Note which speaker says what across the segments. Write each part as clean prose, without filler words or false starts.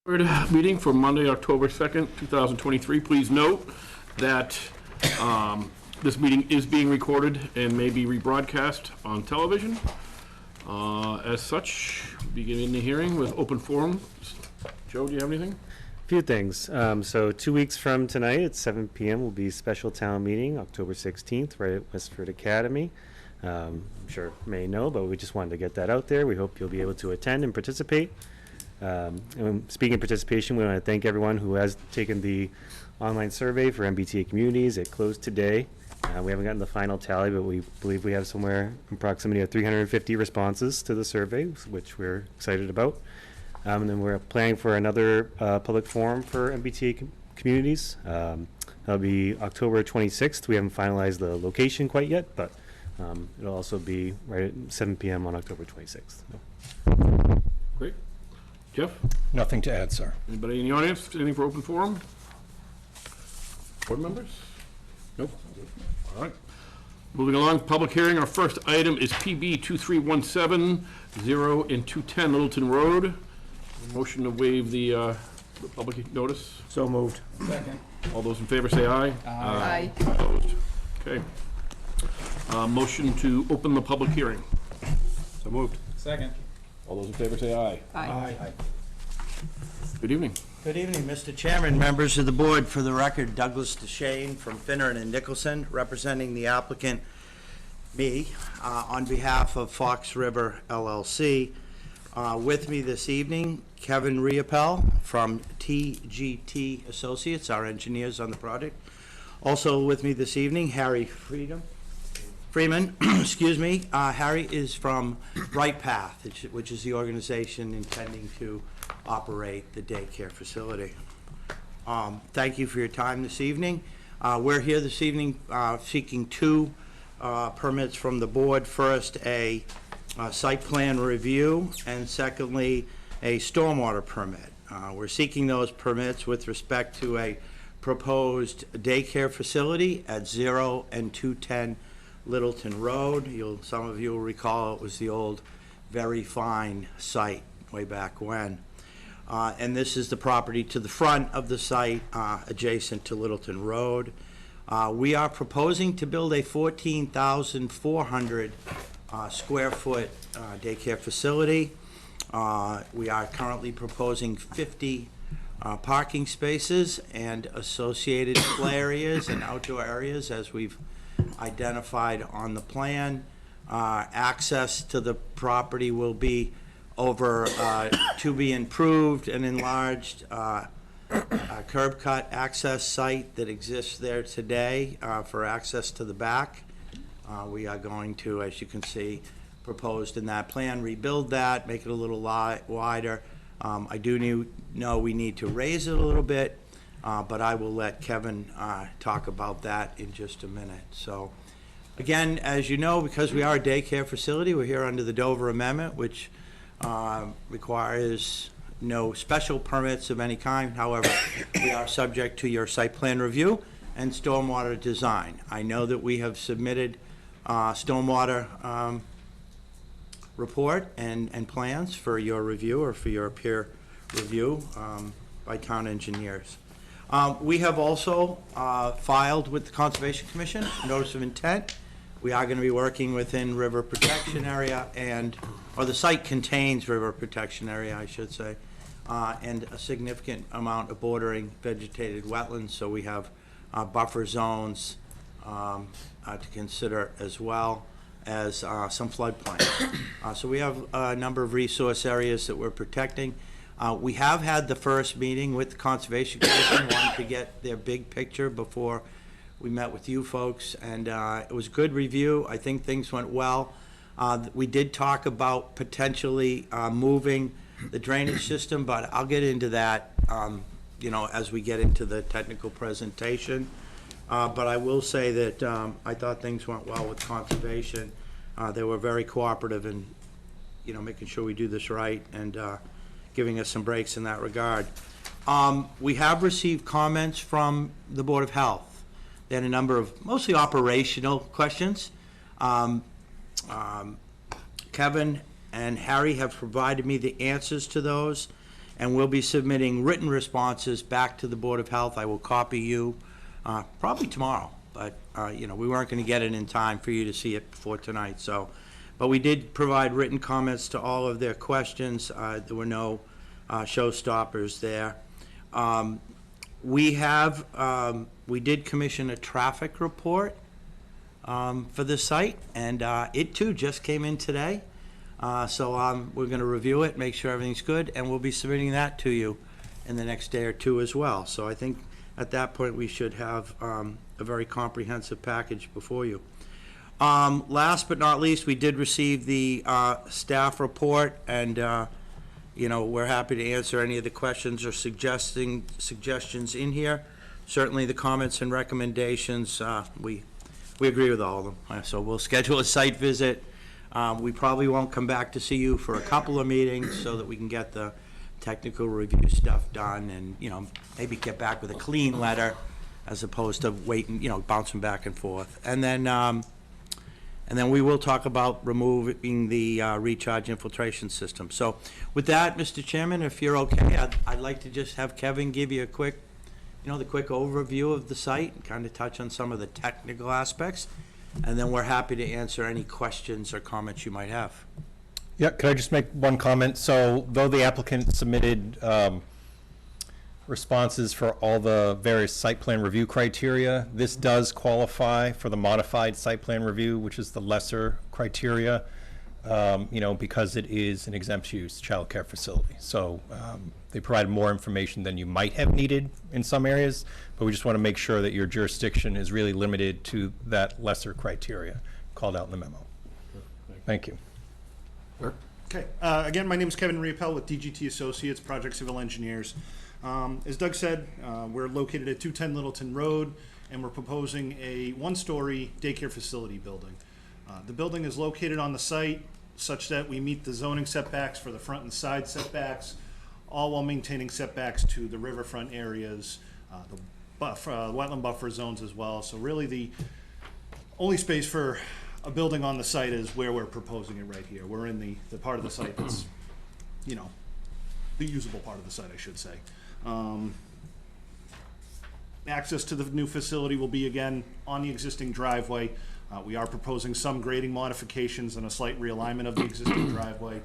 Speaker 1: Meeting for Monday, October 2nd, 2023. Please note that this meeting is being recorded and may be rebroadcast on television. As such, beginning the hearing with open forum. Joe, do you have anything?
Speaker 2: A few things. So 2 weeks from tonight at 7 p.m. will be special town meeting, October 16th, right at Westford Academy. I'm sure you may know, but we just wanted to get that out there. We hope you'll be able to attend and participate. And speaking of participation, we want to thank everyone who has taken the online survey for MBTA communities. It closed today. We haven't gotten the final tally, but we believe we have somewhere in proximity of 350 responses to the survey, which we're excited about. And then we're planning for another public forum for MBTA communities. That'll be October 26th. We haven't finalized the location quite yet, but it'll also be right at 7 p.m. on October 26th. So.
Speaker 1: Great. Jeff?
Speaker 3: Nothing to add, sir.
Speaker 1: Anybody in the audience? Anything for open forum? Board members? Nope. All right. Moving along, public hearing. Our first item is PB 2317, 0 and 210 Littleton Road. Motion to waive the public notice.
Speaker 3: So moved. Second.
Speaker 1: All those in favor say aye.
Speaker 4: Aye.
Speaker 1: Opposed? Okay. Motion to open the public hearing.
Speaker 3: So moved.
Speaker 4: Second.
Speaker 1: All those in favor say aye.
Speaker 4: Aye.
Speaker 1: Good evening.
Speaker 5: Good evening, Mr. Chairman, members of the board. For the record, Douglas DeShane from Finner and Nicholson, representing the applicant, me, on behalf of Fox River LLC. With me this evening, Kevin Riopel from TGT Associates, our engineers on the project. Also with me this evening, Harry Freeman, excuse me. Harry is from Right Path, which is the organization intending to operate the daycare facility. Thank you for your time this evening. We're here this evening seeking two permits from the board. First, a site plan review, and secondly, a stormwater permit. We're seeking those permits with respect to a proposed daycare facility at 0 and 210 Littleton Road. Some of you will recall it was the old Very Fine site way back when. And this is the property to the front of the site, adjacent to Littleton Road. We are proposing to build a 14,400 square foot daycare facility. We are currently proposing 50 parking spaces and associated play areas and outdoor areas as we've identified on the plan. Access to the property will be over to be improved and enlarged curb cut access site that exists there today for access to the back. We are going to, as you can see, proposed in that plan, rebuild that, make it a little wider. I do know we need to raise it a little bit, but I will let Kevin talk about that in just a minute. So, again, as you know, because we are a daycare facility, we're here under the Dover Amendment, which requires no special permits of any kind. However, we are subject to your site plan review and stormwater design. I know that we have submitted stormwater report and plans for your review or for your peer review by town engineers. We have also filed with the Conservation Commission a notice of intent. We are going to be working within river protection area or the site contains river protection area, I should say, and a significant amount of bordering vegetated wetlands, so we have buffer zones to consider, as well as some floodplains. So we have a number of resource areas that we're protecting. We have had the first meeting with the Conservation Commission, wanting to get their big picture before we met with you folks, and it was a good review. I think things went well. We did talk about potentially moving the drainage system, but I'll get into that as we get into the technical presentation. But I will say that I thought things went well with Conservation. They were very cooperative in making sure we do this right and giving us some breaks in that regard. We have received comments from the Board of Health. They had a number of mostly operational questions. Kevin and Harry have provided me the answers to those, and we'll be submitting written responses back to the Board of Health. I will copy you probably tomorrow, but, you know, we weren't going to get it in time for you to see it before tonight, so. But we did provide written comments to all of their questions. There were no showstoppers there. We did commission a traffic report for the site, and it too just came in today. So we're going to review it, make sure everything's good, and we'll be submitting that to you in the next day or two as well. So I think at that point we should have a very comprehensive package before you. Last but not least, we did receive the staff report, and you know, we're happy to answer any of the questions or suggestions in here. Certainly the comments and recommendations, we agree with all of them. So we'll schedule a site visit. We probably won't come back to see you for a couple of meetings so that we can get the technical review stuff done and, you know, maybe get back with a clean letter as opposed to waiting, you know, bouncing back and forth. And then we will talk about removing the recharge infiltration system. So with that, Mr. Chairman, if you're okay, I'd like to just have Kevin give you a quick, you know, the quick overview of the site and kind of touch on some of the technical aspects. And then we're happy to answer any questions or comments you might have.
Speaker 3: Yeah, could I just make one comment? So though the applicant submitted responses for all the various site plan review criteria, this does qualify for the modified site plan review, which is the lesser criteria, you know, because it is an exempt use childcare facility. So they provide more information than you might have needed in some areas, but we just want to make sure that your jurisdiction is really limited to that lesser criteria called out in the memo. Thank you.
Speaker 4: Okay, again, my name is Kevin Riepel with DGT Associates, Project Civil Engineers. As Doug said, we're located at 210 Littleton Road, and we're proposing a one-story daycare facility building. The building is located on the site such that we meet the zoning setbacks for the front and side setbacks, all while maintaining setbacks to the riverfront areas, the wetland buffer zones as well. So really the only space for a building on the site is where we're proposing it right here. We're in the part of the site that's, you know, the usable part of the site, I should say. Access to the new facility will be, again, on the existing driveway. We are proposing some grading modifications and a slight realignment of the existing driveway.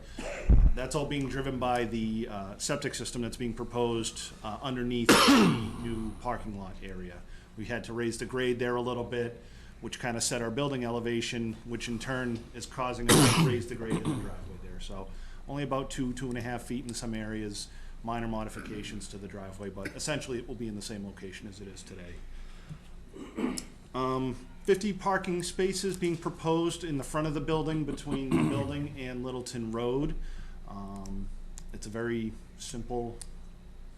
Speaker 4: That's all being driven by the septic system that's being proposed underneath the new parking lot area. We had to raise the grade there a little bit, which kind of set our building elevation, which in turn is causing us to raise the grade in the driveway there. So only about 2.5 feet in some areas, minor modifications to the driveway, but essentially it will be in the same location as it is today. 50 parking spaces being proposed in the front of the building between the building and Littleton Road. It's a very simple,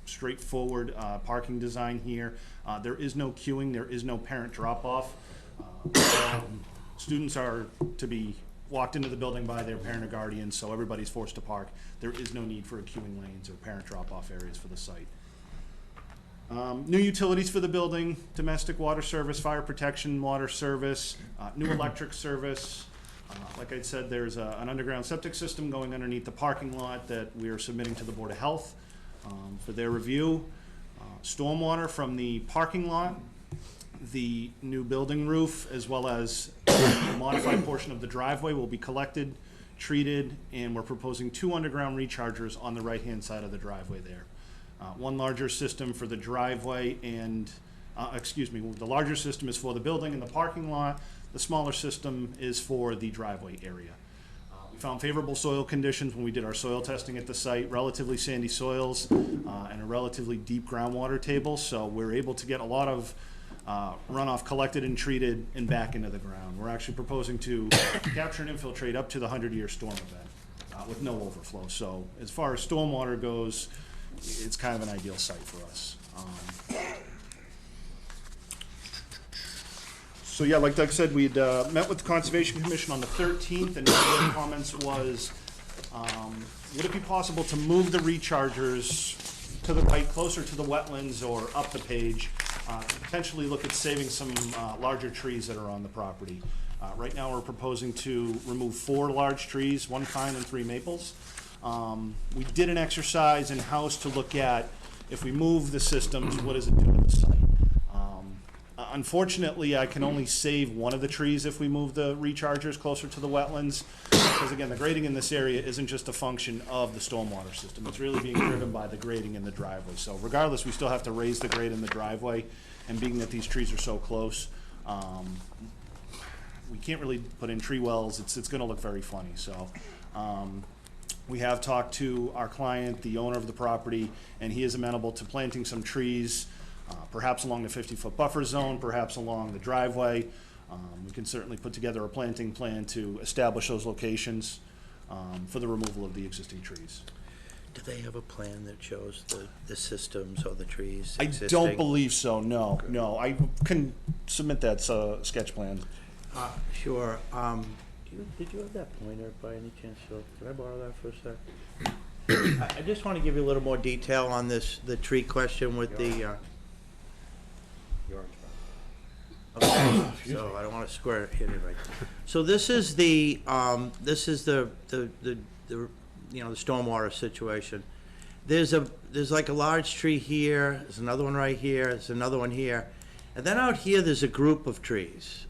Speaker 4: straightforward parking design here. There is no queuing, there is no parent drop-off. Students are to be walked into the building by their parent or guardian, so everybody's forced to park. There is no need for queuing lanes or parent drop-off areas for the site. New utilities for the building: domestic water service, fire protection water service, new electric service. Like I said, there's an underground septic system going underneath the parking lot that we are submitting to the Board of Health for their review. Stormwater from the parking lot, the new building roof, as well as the modified portion of the driveway will be collected, treated, and we're proposing 2 underground rechargers on the right-hand side of the driveway there. One larger system for the driveway and, the larger system is for the building and the parking lot. The smaller system is for the driveway area. We found favorable soil conditions when we did our soil testing at the site, relatively sandy soils and a relatively deep groundwater table, so we're able to get a lot of runoff collected and treated and back into the ground. We're actually proposing to capture and infiltrate up to the 100-year storm event with no overflow. So as far as stormwater goes, it's kind of an ideal site for us. So yeah, like Doug said, we'd met with the Conservation Commission on the 13th, and one of their comments was, would it be possible to move the rechargers to the right, closer to the wetlands or up the page, to potentially look at saving some larger trees that are on the property. Right now we're proposing to remove 4 large trees, 1 pine and 3 maples. We did an exercise in-house to look at, if we move the systems, what does it do to the site? Unfortunately, I can only save one of the trees if we move the rechargers closer to the wetlands, because again, the grading in this area isn't just a function of the stormwater system. It's really being driven by the grading in the driveway. So regardless, we still have to raise the grade in the driveway, and being that these trees are so close, we can't really put in tree wells. It's gonna look very funny, so. We have talked to our client, the owner of the property, and he is amenable to planting some trees, perhaps along the 50-foot buffer zone, perhaps along the driveway. We can certainly put together a planting plan to establish those locations for the removal of the existing trees.
Speaker 5: Do they have a plan that shows the systems or the trees
Speaker 4: I
Speaker 5: existing?
Speaker 4: don't believe so, no. I can submit that sketch plan.
Speaker 5: Sure. Did you have that pointer by any chance, Phil? Can I borrow that for a sec? I just want to give you a little more detail on the tree question with the, okay, so I don't want to hit it right. So this is the stormwater situation. There's like a large tree here, there's another one right here, there's another one here. And then out here, there's a group of trees,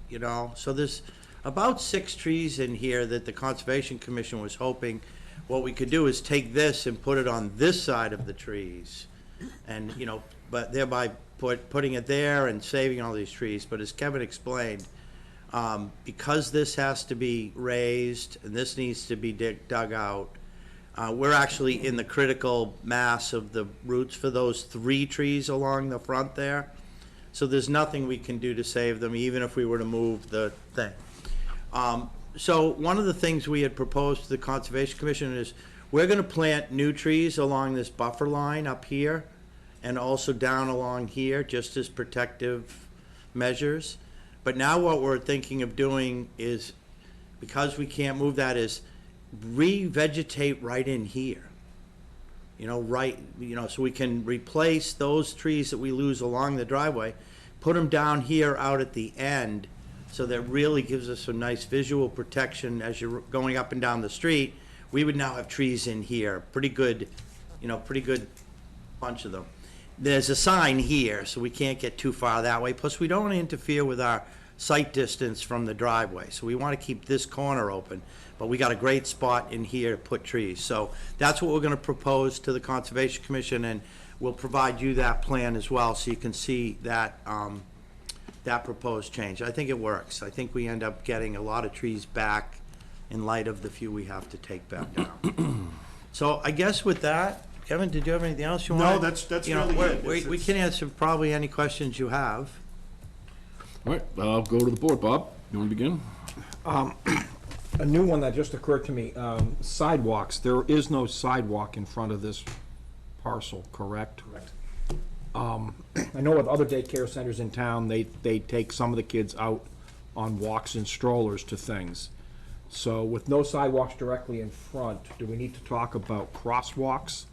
Speaker 5: so there's about 6 trees in here that the Conservation Commission was hoping what we could do is take this and put it on this side of the trees. And, but thereby putting it there and saving all these trees. But as Kevin explained, because this has to be raised and this needs to be dug out, we're actually in the critical mass of the roots for those 3 trees along the front there. So there's nothing we can do to save them, even if we were to move the thing. So one of the things we had proposed to the Conservation Commission is we're going to plant new trees along this buffer line up here and also down along here, just as protective measures. But now what we're thinking of doing is, because we can't move that, is revegetate right in here. So we can replace those trees that we lose along the driveway, put them down here out at the end, so that really gives us some nice visual protection as you're going up and down the street. We would now have trees in here, pretty good bunch of them. There's a sign here, so we can't get too far that way. Plus, we don't want to interfere with our sight distance from the driveway. So we want to keep this corner open, but we got a great spot in here to put trees. So that's what we're going to propose to the Conservation Commission, and we'll provide you that plan as well, so you can see that, that proposed change. I think it works. I think we end up getting a lot of trees back in light of the few we have to take back down. So I guess with that, Kevin, did you have anything else you want?
Speaker 4: No, that's really it.
Speaker 5: We can answer probably any questions you have.
Speaker 1: All right, I'll go to the board. Bob, you want to begin?
Speaker 6: A new one that just occurred to me, sidewalks. There is no sidewalk in front of this parcel, correct?
Speaker 4: Correct.
Speaker 6: I know with other daycare centers in town, they take some of the kids out on walks and strollers to things. So with no sidewalks directly in front, do we need to talk about crosswalks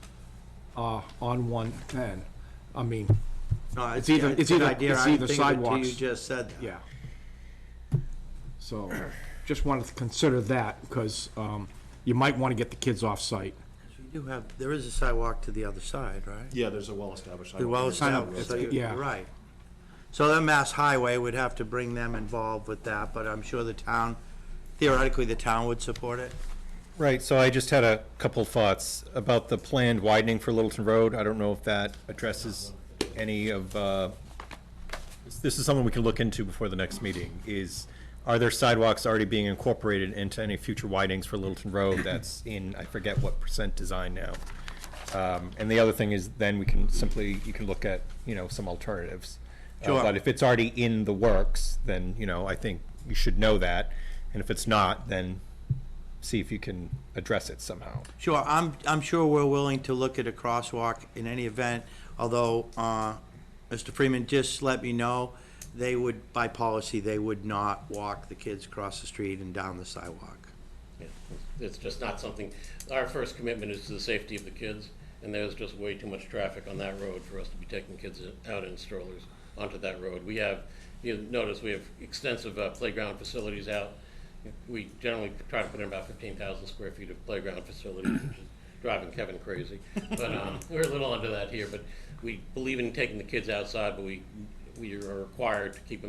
Speaker 6: on 110? I mean,
Speaker 5: No,
Speaker 6: It's either-
Speaker 5: a
Speaker 6: it's
Speaker 5: good
Speaker 6: either-
Speaker 5: idea.
Speaker 6: it's
Speaker 5: I didn't
Speaker 6: either
Speaker 5: think of it till
Speaker 6: sidewalks.
Speaker 5: you just said that.
Speaker 6: yeah. So just wanted to consider that, because you might want to get the kids off site.
Speaker 5: There is a sidewalk to the other side, right?
Speaker 4: Yeah, there's a well-established.
Speaker 5: Well established, so
Speaker 6: yeah.
Speaker 5: you're right. So that Mass Highway would have to bring them involved with that, but I'm sure the town, theoretically, the town would support it.
Speaker 3: Right, so I just had a couple thoughts about the planned widening for Littleton Road. I don't know if that addresses any of, this is something we can look into before the next meeting, are there sidewalks already being incorporated into any future widenings for Littleton Road that's in, I forget what % design now? And the other thing is, then we can you can look at, some alternatives.
Speaker 5: Sure.
Speaker 3: But if it's already in the works, then, I think you should know that. And if it's not, then see if you can address it somehow.
Speaker 5: Sure, I'm sure we're willing to look at a crosswalk in any event, although, Mr. Freeman, just let me know, they would, by policy, they would not walk the kids across the street and down the sidewalk.
Speaker 7: Yeah, it's just not something, our first commitment is to the safety of the kids, and there's just way too much traffic on that road for us to be taking kids out in strollers onto that road. We have, you notice, we have extensive playground facilities out. We generally try to put in about 15,000 square feet of playground facilities, which is driving Kevin crazy. But we're a little under that here, but we believe in taking the kids outside, but we are required to keep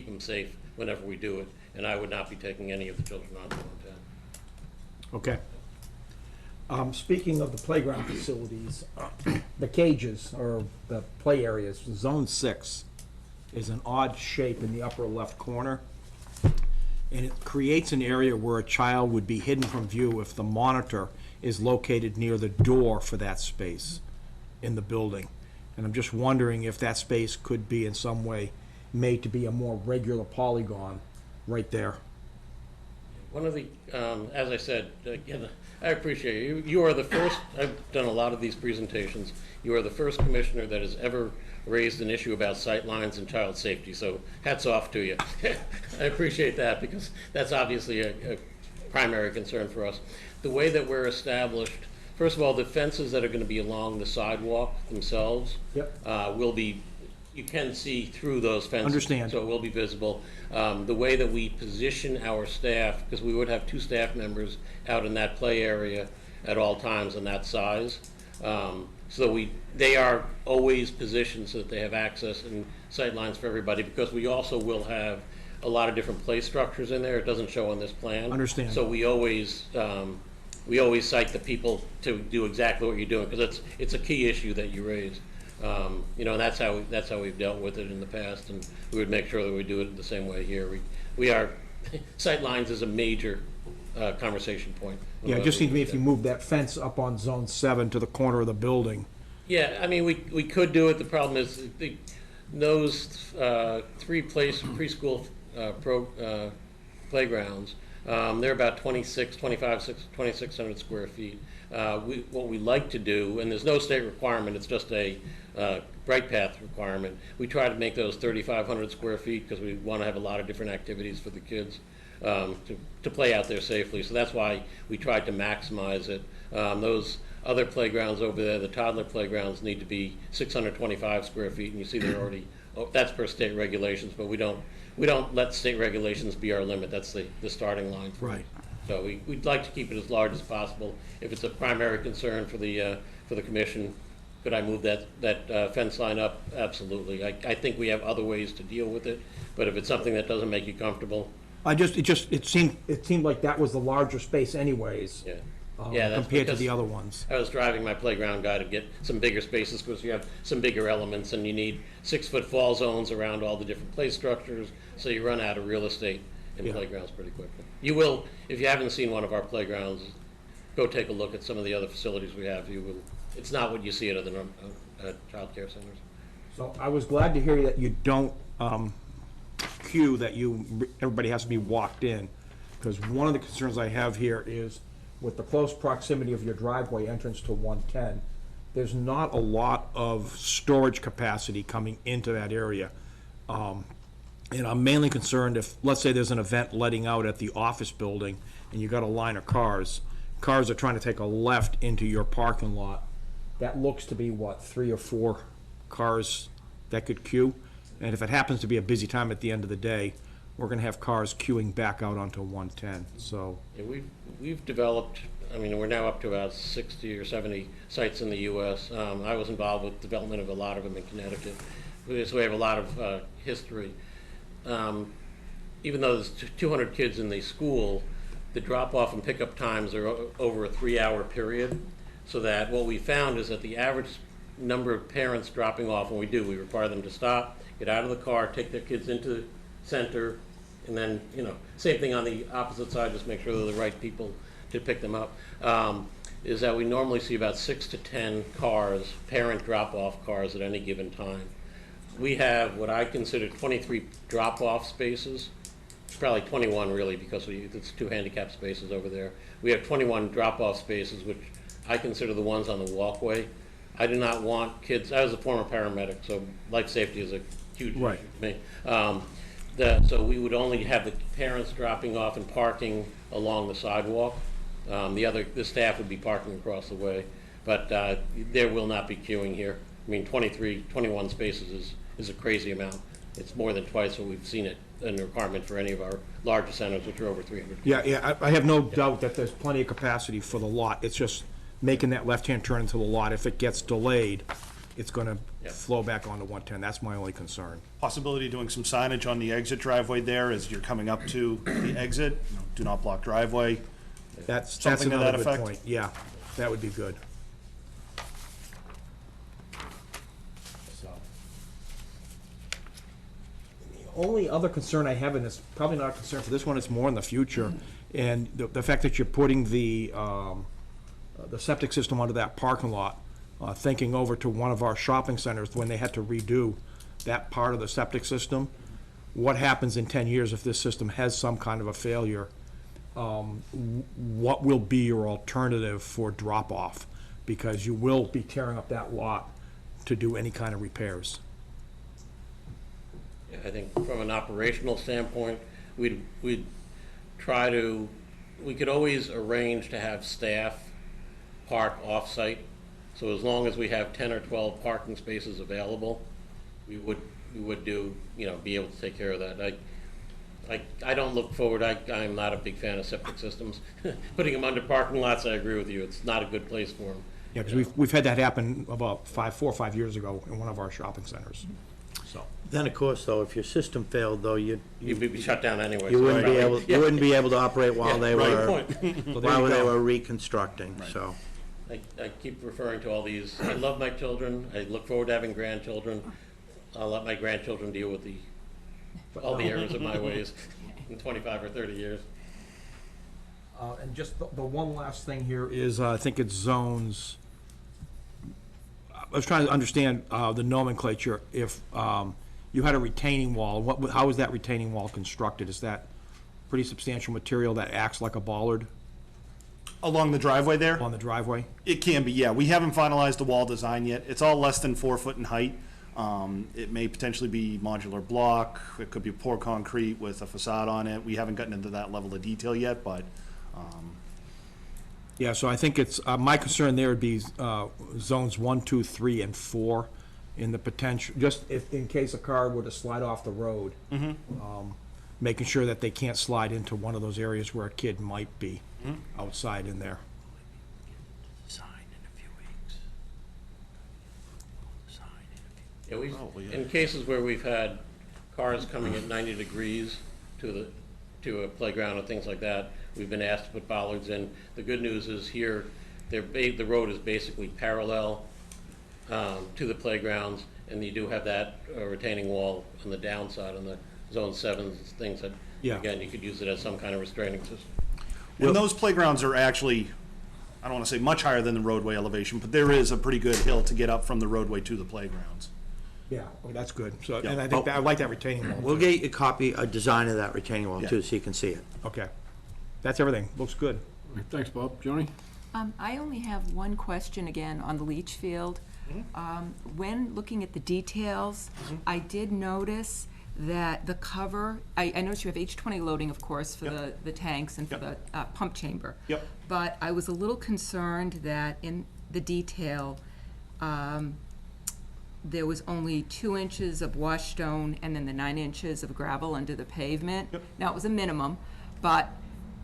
Speaker 7: them safe whenever we do it, and I would not be taking any of the children onto 110.
Speaker 6: Okay. Speaking of the playground facilities, the cages or the play areas, Zone 6 is an odd shape in the upper left corner. And it creates an area where a child would be hidden from view if the monitor is located near the door for that space in the building. And I'm just wondering if that space could be in some way made to be a more regular polygon right there.
Speaker 7: One of the, as I said, again, I appreciate you. You are the first, I've done a lot of these presentations. You are the first commissioner that has ever raised an issue about sight lines and child safety, so hats off to you. I appreciate that because that's obviously a primary concern for us. The way that we're established, first of all, the fences that are going to be along the sidewalk themselves will be, you can see through those fences.
Speaker 6: Understand.
Speaker 7: So it will be visible. The way that we position our staff, because we would have 2 staff members out in that play area at all times in that size. So they are always positioned so that they have access and sight lines for everybody, because we also will have a lot of different play structures in there. It doesn't show on this plan.
Speaker 6: Understand.
Speaker 7: So we always cite the people to do exactly what you're doing, because it's a key issue that you raised. You know, and that's how we've dealt with it in the past, and we would make sure that we do it the same way here. We are, sight lines is a major conversation point.
Speaker 6: Yeah, it just seems to me if you move that fence up on Zone 7 to the corner of the building.
Speaker 7: Yeah, I mean, we could do it. The problem is those 3 preschool playgrounds, they're about 2,600 square feet. What we like to do, and there's no state requirement, it's just a Bright Path requirement. We try to make those 3,500 square feet because we want to have a lot of different activities for the kids to play out there safely. So that's why we tried to maximize it. Those other playgrounds over there, the toddler playgrounds, need to be 625 square feet, and you see they're already, that's per state regulations, but we don't let state regulations be our limit. That's the starting line.
Speaker 6: Right.
Speaker 7: So we'd like to keep it as large as possible. If it's a primary concern for the commission, could I move that fence line up? Absolutely. I think we have other ways to deal with it, but if it's something that doesn't make you comfortable.
Speaker 6: It seemed like that was the larger space anyways.
Speaker 7: Yeah. Yeah, that's
Speaker 6: compared to
Speaker 7: because
Speaker 6: the other ones.
Speaker 7: I was driving my playground guy to get some bigger spaces because you have some bigger elements and you need 6-foot fall zones around all the different play structures, so you run out of real estate in playgrounds pretty quickly. You will, if you haven't seen one of our playgrounds, go take a look at some of the other facilities we have. You will. It's not what you see at other child care centers.
Speaker 6: So I was glad to hear that you don't cue that everybody has to be walked in, because one of the concerns I have here is with the close proximity of your driveway entrance to 110, there's not a lot of storage capacity coming into that area. And I'm mainly concerned if, let's say there's an event letting out at the office building and you got a line of cars are trying to take a left into your parking lot. That looks to be, what, 3 or 4 cars that could queue? And if it happens to be a busy time at the end of the day, we're gonna have cars queuing back out onto 110, so.
Speaker 7: Yeah, we've developed, I mean, we're now up to about 60 or 70 sites in the U.S. I was involved with development of a lot of them in Connecticut. So we have a lot of history. Even though there's 200 kids in the school, the drop-off and pickup times are over a 3-hour period. So that what we found is that the average number of parents dropping off, when we require them to stop, get out of the car, take their kids into the center, and then, same thing on the opposite side, just make sure they're the right people to pick them up, is that we normally see about 6 to 10 cars, parent drop-off cars at any given time. We have what I consider 23 drop-off spaces. It's probably 21 really, because it's 2 handicap spaces over there. We have 21 drop-off spaces, which I consider the ones on the walkway. I do not want kids, I was a former paramedic, so life safety is a huge issue to me. So we would only have the parents dropping off and parking along the sidewalk. The staff would be parking across the way, but there will not be queuing here. I mean, 21 spaces is a crazy amount. It's more than twice what we've seen it in the requirement for any of our larger centers, which are over 300.
Speaker 6: Yeah, I have no doubt that there's plenty of capacity for the lot. It's just making that left-hand turn into the lot. If it gets delayed, it's gonna
Speaker 7: Yep.
Speaker 6: flow back onto 110. That's my only concern.
Speaker 4: Possibility of doing some signage on the exit driveway there as you're coming up to the exit, do not block driveway.
Speaker 6: That's
Speaker 4: Something to
Speaker 6: another
Speaker 4: that
Speaker 6: good
Speaker 4: effect?
Speaker 6: point. Yeah, that would be good. So. The only other concern I have, and it's probably not a concern for this one, it's more in the future, and the fact that you're putting the septic system onto that parking lot, thinking over to one of our shopping centers, when they had to redo that part of the septic system, what happens in 10 years if this system has some kind of a failure? What will be your alternative for drop-off? Because you will be tearing up that lot to do any kind of repairs.
Speaker 7: Yeah, I think from an operational standpoint, we'd try to, we could always arrange to have staff park off-site. So as long as we have 10 or 12 parking spaces available, we would do, be able to take care of that. I don't look forward, I'm not a big fan of septic systems. Putting them under parking lots, I agree with you, it's not a good place for them.
Speaker 6: Yeah, because we've had that happen about 4 or 5 years ago in one of our shopping centers, so.
Speaker 5: Then, of course, though, if your system failed, though,
Speaker 7: You'd be shut down anyway.
Speaker 5: you
Speaker 7: so
Speaker 5: wouldn't be
Speaker 7: right.
Speaker 5: able, you wouldn't be able to operate while they
Speaker 7: Right
Speaker 5: were,
Speaker 7: point.
Speaker 6: So there
Speaker 5: while
Speaker 6: you
Speaker 5: they
Speaker 6: go.
Speaker 5: were reconstructing, so.
Speaker 7: I keep referring to all these, I love my children, I look forward to having grandchildren. I'll let my grandchildren deal with all the errors of my ways in 25 or 30 years.
Speaker 6: And just the one last thing here is, I think it's zones. I was trying to understand the nomenclature. If you had a retaining wall, how is that retaining wall constructed? Is that pretty substantial material that acts like a bollard
Speaker 4: Along the driveway there?
Speaker 6: on the driveway?
Speaker 4: It can be, yeah. We haven't finalized the wall design yet. It's all less than 4 foot in height. It may potentially be modular block. It could be pour concrete with a facade on it. We haven't gotten into that level of detail yet, but
Speaker 6: Yeah, so I think it's, my concern there would be zones 1, 2, 3, and 4 in the potential, just if, in case a car were to slide off the road. Making sure that they can't slide into one of those areas where a kid might be outside in there.
Speaker 7: Yeah, in cases where we've had cars coming at 90 degrees to a playground and things like that, we've been asked to put bollards in. The good news is here, the road is basically parallel to the playgrounds, and you do have that retaining wall on the downside, on the zone 7 things that,
Speaker 6: Yeah.
Speaker 7: again, you could use it as some kind of restraining system.
Speaker 4: and those playgrounds are actually, I don't want to say much higher than the roadway elevation, but there is a pretty good hill to get up from the roadway to the playgrounds.
Speaker 6: Yeah, well, that's good. So,
Speaker 4: Yeah.
Speaker 6: and I think, I like that retaining wall.
Speaker 5: We'll
Speaker 6: too.
Speaker 5: get you a copy, a design of that retaining wall
Speaker 4: Yeah.
Speaker 5: too, so you can see it.
Speaker 6: Okay. That's everything. Looks good.
Speaker 1: Thanks, Bob. Joni?
Speaker 8: I only have one question again on the leach field. When looking at the details, I did notice that the cover, I noticed you have H20 loading, of course, for
Speaker 4: Yep.
Speaker 8: the tanks and for the pump chamber.
Speaker 4: Yep.
Speaker 8: But I was a little concerned that in the detail, there was only 2 inches of wash stone and then the 9 inches of gravel under the pavement.
Speaker 4: Yep.
Speaker 8: Now, it was a minimum, but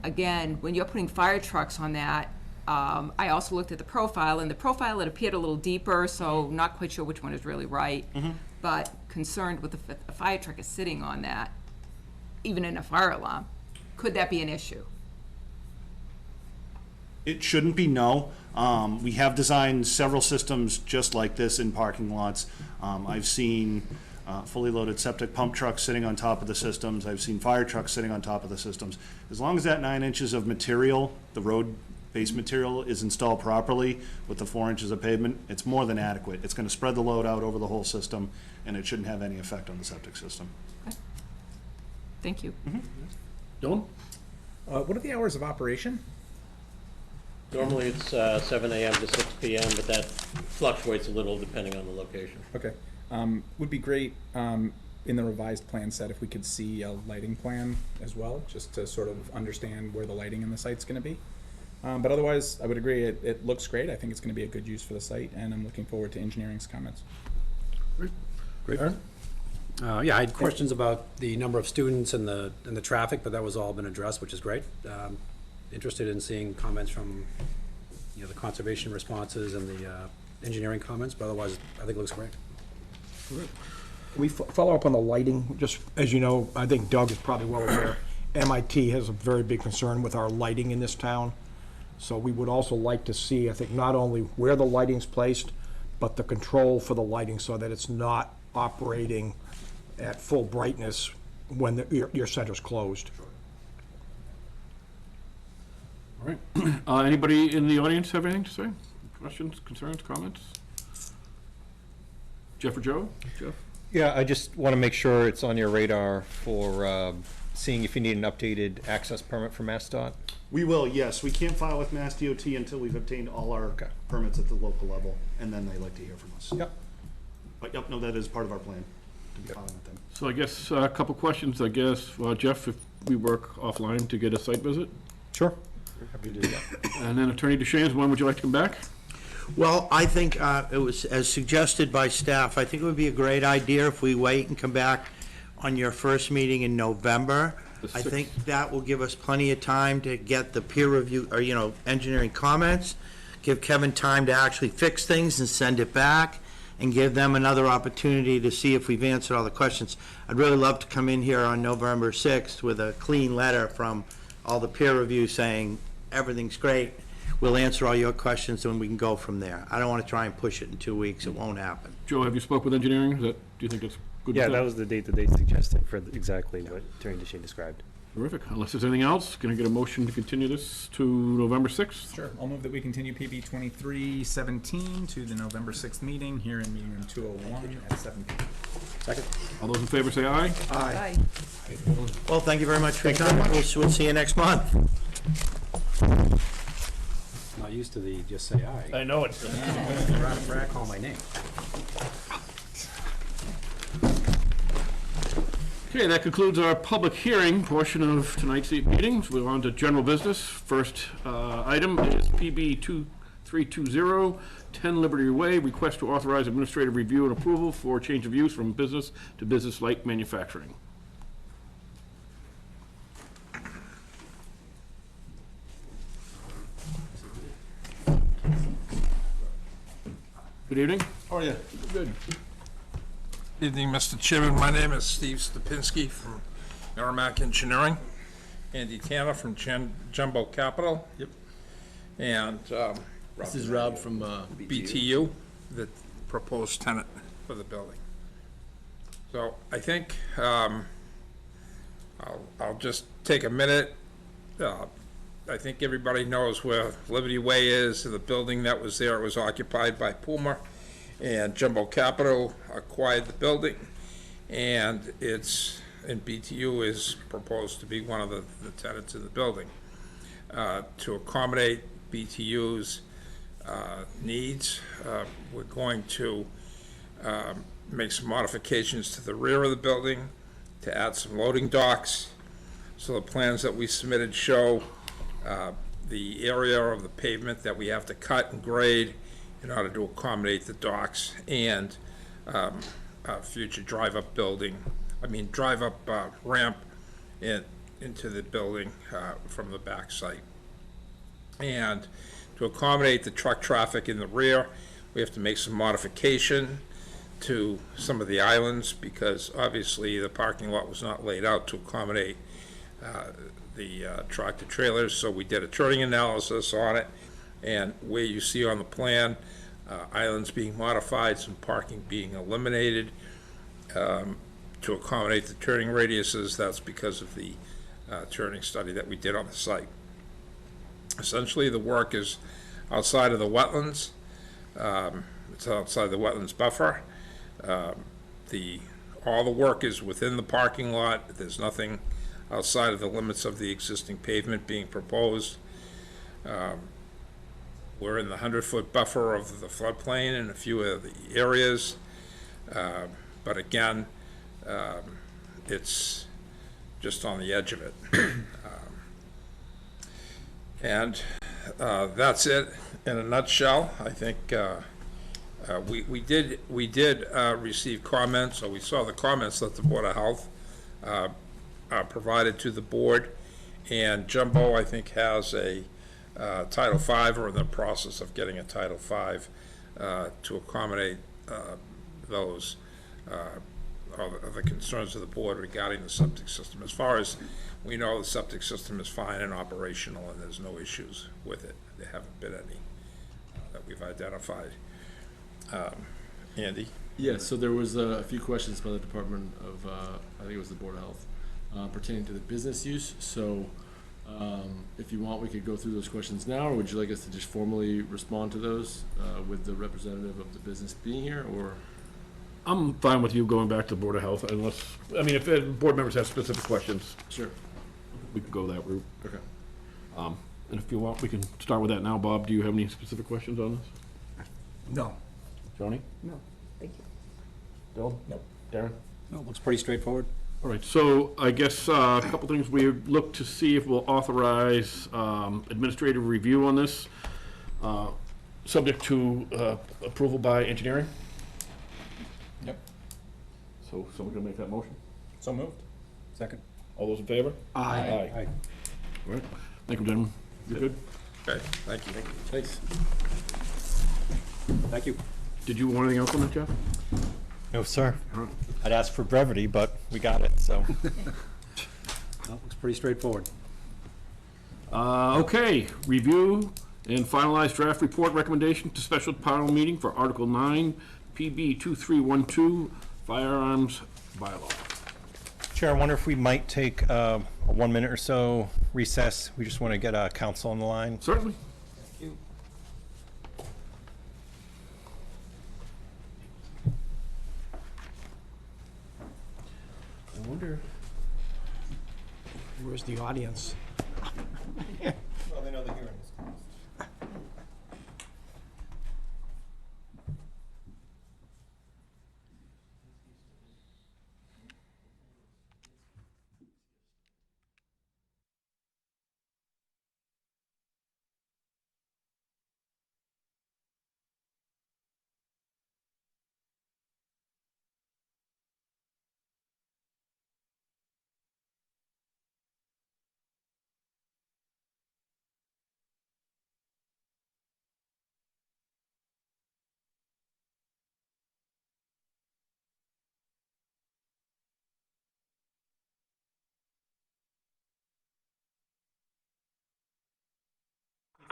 Speaker 8: again, when you're putting fire trucks on that, I also looked at the profile, and the profile, it appeared a little deeper, so not quite sure which one is really right. But concerned with if a fire truck is sitting on that, even in a fire alarm, could that be an issue?
Speaker 4: It shouldn't be, no. We have designed several systems just like this in parking lots. I've seen fully loaded septic pump trucks sitting on top of the systems. I've seen fire trucks sitting on top of the systems. As long as that 9 inches of material, the road base material, is installed properly with the 4 inches of pavement, it's more than adequate. It's gonna spread the load out over the whole system, and it shouldn't have any effect on the septic system.
Speaker 8: Thank you.
Speaker 1: Dylan?
Speaker 9: What are the hours of operation?
Speaker 7: Normally, it's 7 AM to 6 PM, but that fluctuates a little depending on the location.
Speaker 9: Okay. Would be great in the revised plan set if we could see a lighting plan as well, just to sort of understand where the lighting in the site's going to be. But otherwise, I would agree, it looks great. I think it's going to be a good use for the site, and I'm looking forward to engineering's comments.
Speaker 1: Great. Aaron?
Speaker 10: Yeah, I had questions about the number of students and the traffic, but that was all been addressed, which is great. Interested in seeing comments from the conservation responses and the engineering comments, but otherwise, I think it looks great.
Speaker 6: Can we follow up on the lighting? Just, as you know, I think Doug is probably well aware, MIT has a very big concern with our lighting in this town. So we would also like to see, I think, not only where the lighting's placed, but the control for the lighting so that it's not operating at full brightness when your center's closed.
Speaker 1: All right. Anybody in the audience have anything to say? Questions, concerns, comments? Jeff or Joe? Jeff?
Speaker 3: Yeah, I just want to make sure it's on your radar for seeing if you need an updated access permit from MassDOT.
Speaker 4: We will, yes. We can't file with Mass DOT until we've obtained all our permits at the local level, and then they like to hear from us.
Speaker 3: Yep.
Speaker 4: But yep, no, that is part of our plan, to be filing with them.
Speaker 1: So I guess a couple questions, I guess. Jeff, if we work offline to get a site visit?
Speaker 3: Sure. Happy to do that.
Speaker 1: And then Attorney DeShanes, when would you like to come back?
Speaker 5: Well, I think it was, as suggested by staff, I think it would be a great idea if we wait and come back on your first meeting in November. I think that will give us plenty of time to get the peer review, or, engineering comments, give Kevin time to actually fix things and send it back, and give them another opportunity to see if we've answered all the questions. I'd really love to come in here on November 6th with a clean letter from all the peer review saying, everything's great, we'll answer all your questions, and we can go from there. I don't want to try and push it in 2 weeks, it won't happen.
Speaker 1: Joe, have you spoke with engineering? Do you think that's good?
Speaker 2: Yeah, that was the date that they suggested for exactly what Attorney DeShane described.
Speaker 1: Terrific. Unless there's anything else, can I get a motion to continue this to November 6th?
Speaker 9: Sure. I'll move that we continue PB 2317 to the November 6th meeting here in meeting room 201 at 7 p.m.
Speaker 10: Second.
Speaker 1: All those in favor say aye.
Speaker 8: Bye.
Speaker 5: Well, thank you very much for your time. We'll see you next month.
Speaker 10: Not used to the just say aye.
Speaker 1: I know it.
Speaker 10: Brad, call my name.
Speaker 1: Okay, that concludes our public hearing portion of tonight's meeting. So we're on to general business. First item is PB 2320, 10 Liberty Way, request to authorize administrative review and approval for change of use from business to business light manufacturing. Good evening.
Speaker 11: How are you?
Speaker 1: Good.
Speaker 11: Evening, Mr. Chairman. My name is Steve Stupinski from Merrimack Engineering. Andy Tanner from Jumbo Capital. Yep. And
Speaker 12: This is Rob from
Speaker 11: BTU, the proposed tenant for the building. So I think I'll just take a minute. I think everybody knows where Liberty Way is. The building that was there was occupied by Puma, and Jumbo Capital acquired the building, and BTU is proposed to be one of the tenants in the building. To accommodate BTU's needs, we're going to make some modifications to the rear of the building to add some loading docks. So the plans that we submitted show the area of the pavement that we have to cut and grade in order to accommodate the docks and a future drive-up ramp into the building from the back site. And to accommodate the truck traffic in the rear, we have to make some modification to some of the islands because obviously the parking lot was not laid out to accommodate the tractor trailers, so we did a turning analysis on it, and where you see on the plan islands being modified, some parking being eliminated to accommodate the turning radiuses. That's because of the turning study that we did on the site. Essentially, the work is outside of the wetlands. It's outside the wetlands buffer. All the work is within the parking lot. There's nothing outside of the limits of the existing pavement being proposed. We're in the 100-foot buffer of the floodplain in a few of the areas. But again, it's just on the edge of it. And that's it in a nutshell. I think we did receive comments, or we saw the comments that the Board of Health provided to the board, and Jumbo, I think, has a Title V, or in the process of getting a Title V to accommodate those are the concerns of the board regarding the septic system. As far as we know, the septic system is fine and operational, and there's no issues with it. There haven't been any that we've identified. Andy?
Speaker 12: Yeah, so there was a few questions by the Department of, I think it was the Board of Health, pertaining to the business use. So if you want, we could go through those questions now, or would you like us to just formally respond to those with the representative of the business being here, or?
Speaker 1: I'm fine with you going back to the Board of Health unless, I mean, if board members have specific questions,
Speaker 12: Sure.
Speaker 1: we can go that route.
Speaker 12: Okay.
Speaker 1: And if you want, we can start with that now. Bob, do you have any specific questions on this?
Speaker 6: No.
Speaker 1: Joni?
Speaker 8: No, thank you.
Speaker 1: Bill?
Speaker 10: Nope.
Speaker 1: Darren?
Speaker 10: No, it looks pretty straightforward.
Speaker 1: All right, so I guess a couple things. We look to see if we'll authorize administrative review on this, subject to approval by engineering.
Speaker 9: Yep.
Speaker 1: So someone gonna make that motion?
Speaker 9: So moved.
Speaker 10: Second.
Speaker 1: All those in favor?
Speaker 6: Aye.
Speaker 1: Aye. All right, thank you, gentlemen. You're good?
Speaker 11: Okay, thank you.
Speaker 12: Thanks.
Speaker 10: Thank you.
Speaker 1: Did you want anything else on that, Jeff?
Speaker 3: No, sir.
Speaker 1: All right.
Speaker 3: I'd ask for brevity, but we got it, so.
Speaker 10: No, it looks pretty straightforward.
Speaker 1: Okay, review and finalize draft report recommendation to special panel meeting for Article 9, PB 2312, firearms bylaw.
Speaker 3: Chair, I wonder if we might take a 1 minute or so recess. We just want to get council on the line.
Speaker 1: Certainly.
Speaker 6: I wonder, where's the audience?
Speaker 3: Well, they know the hearing is closed.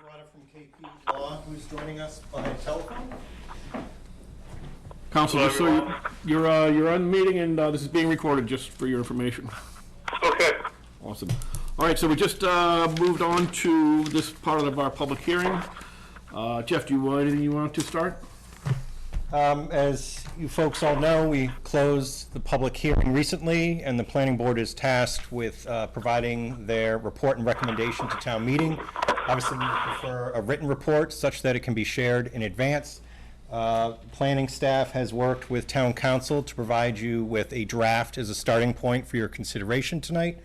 Speaker 3: Veronica from KP Law, who's joining us by telephone.
Speaker 1: Council, just so you're on the meeting and this is being recorded just for your information.
Speaker 13: Okay.
Speaker 1: Awesome. All right, so we just moved on to this part of our public hearing. Jeff, do you want anything you want to start?
Speaker 3: As you folks all know, we closed the public hearing recently, and the planning board is tasked with providing their report and recommendation to town meeting. Obviously, we prefer a written report such that it can be shared in advance. Planning staff has worked with town council to provide you with a draft as a starting point for your consideration tonight.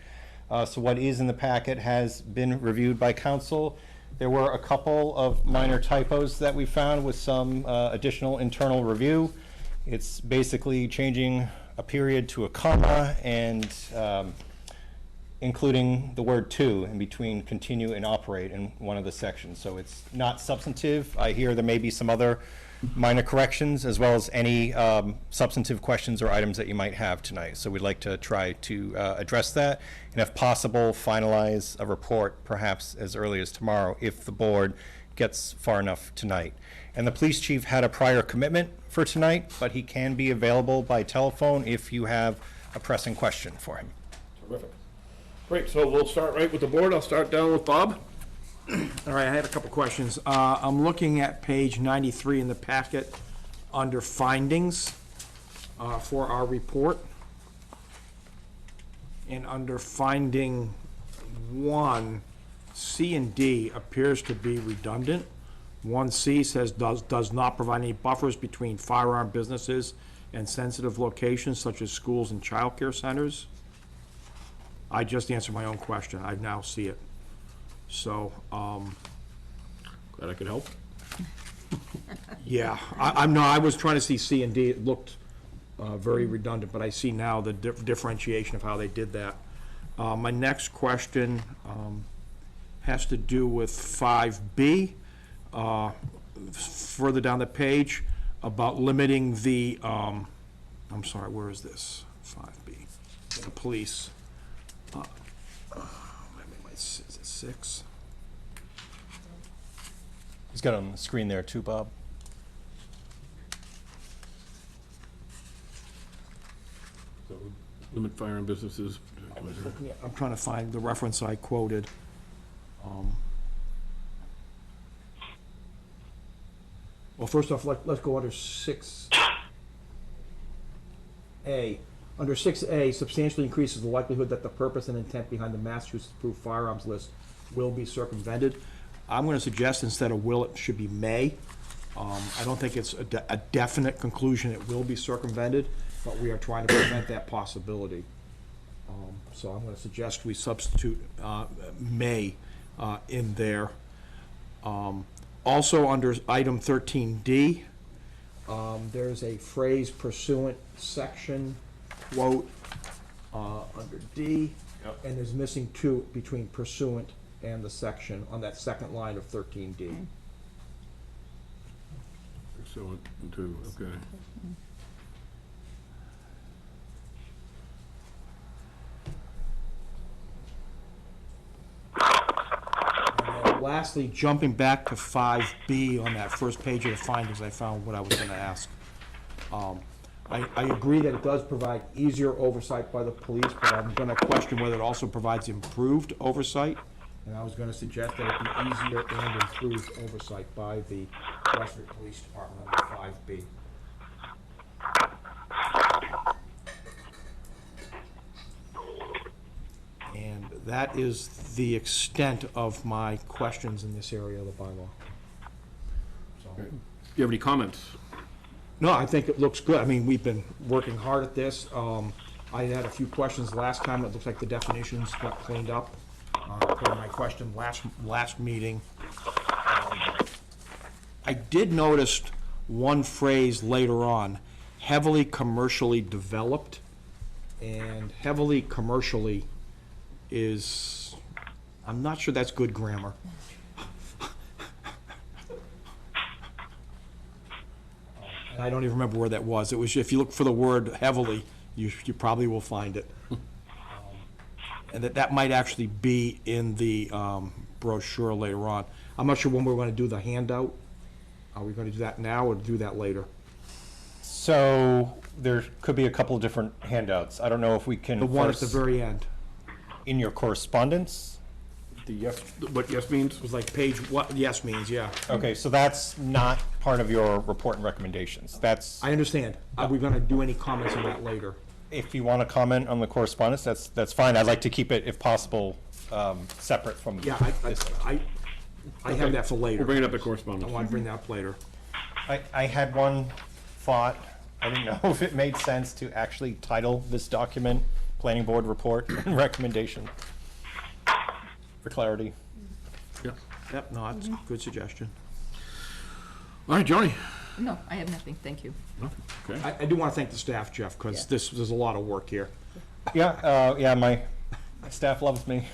Speaker 3: So what is in the packet has been reviewed by council. There were a couple of minor typos that we found with some additional internal review. It's basically changing a period to a comma and including the word "to" in between continue and operate in one of the sections. So it's not substantive. I hear there may be some other minor corrections as well as any substantive questions or items that you might have tonight. So we'd like to try to address that and if possible finalize a report perhaps as early as tomorrow if the board gets far enough tonight. And the police chief had a prior commitment for tonight, but he can be available by telephone if you have a pressing question for him.
Speaker 1: Terrific. Great, so we'll start right with the board. I'll start down with Bob.
Speaker 6: All right, I had a couple questions. I'm looking at page 93 in the packet under findings for our report. And under finding 1, C and D appears to be redundant. 1C says does not provide any buffers between firearm businesses and sensitive locations such as schools and childcare centers. I just answered my own question. I now see it. So,
Speaker 1: Glad I could help.
Speaker 6: yeah, I was trying to see C and D. It looked very redundant, but I see now the differentiation of how they did that. My next question has to do with 5B, further down the page, about limiting the, I'm sorry, where is this? 5B, the police. Is it 6?
Speaker 3: He's got it on the screen there too, Bob.
Speaker 1: So, limit firearm businesses.
Speaker 6: Yeah, I'm trying to find the reference I quoted. Well, first off, let's go under 6A. Under 6A, substantially increases the likelihood that the purpose and intent behind the Massachusetts approved firearms list will be circumvented. I'm going to suggest instead of will, it should be may. I don't think it's a definite conclusion it will be circumvented, but we are trying to prevent that possibility. So I'm going to suggest we substitute may in there. Also, under item 13D, there's a phrase pursuant section quote under D, and there's missing two between pursuant and the section on that second line of 13D.
Speaker 1: Pursuant to, okay.
Speaker 6: Lastly, jumping back to 5B on that first page of the findings, I found what I was going to ask. I agree that it does provide easier oversight by the police, but I'm going to question whether it also provides improved oversight. And I was going to suggest that it be easier and improved oversight by the Westford Police Department under 5B. And that is the extent of my questions in this area of the bylaw. So,
Speaker 1: Do you have any comments?
Speaker 6: no, I think it looks good. I mean, we've been working hard at this. I had a few questions last time. It looks like the definitions got cleaned up. Per my question last meeting. I did notice one phrase later on, heavily commercially developed, and heavily commercially is, I'm not sure that's good grammar. And I don't even remember where that was. It was, if you look for the word heavily, you probably will find it. And that might actually be in the brochure later on. I'm not sure when we're going to do the handout. Are we going to do that now or do that later?
Speaker 3: So there could be a couple of different handouts. I don't know if we can
Speaker 6: The one at the
Speaker 3: first,
Speaker 6: very end.
Speaker 3: in your correspondence.
Speaker 1: The yes, what yes means?
Speaker 6: It was like page, what yes means, yeah.
Speaker 3: Okay, so that's not part of your report and recommendations. That's,
Speaker 6: I understand. Are we going to do any comments on that later?
Speaker 3: if you want to comment on the correspondence, that's fine. I'd like to keep it, if possible, separate from
Speaker 6: Yeah,
Speaker 3: this.
Speaker 6: I have that for
Speaker 1: We'll
Speaker 6: later.
Speaker 1: bring it up at
Speaker 6: I
Speaker 1: correspondence.
Speaker 6: want to bring that up later.
Speaker 3: I had one thought. I didn't know if it made sense to actually title this document, Planning Board Report and Recommendation, for clarity.
Speaker 1: Yep.
Speaker 6: Yep, no, that's a good suggestion.
Speaker 1: All right, Johnny?
Speaker 8: No, I have nothing, thank you.
Speaker 1: Okay.
Speaker 6: I do want to thank the staff, Jeff, because there's a lot of work here.
Speaker 3: Yeah, my staff loves me.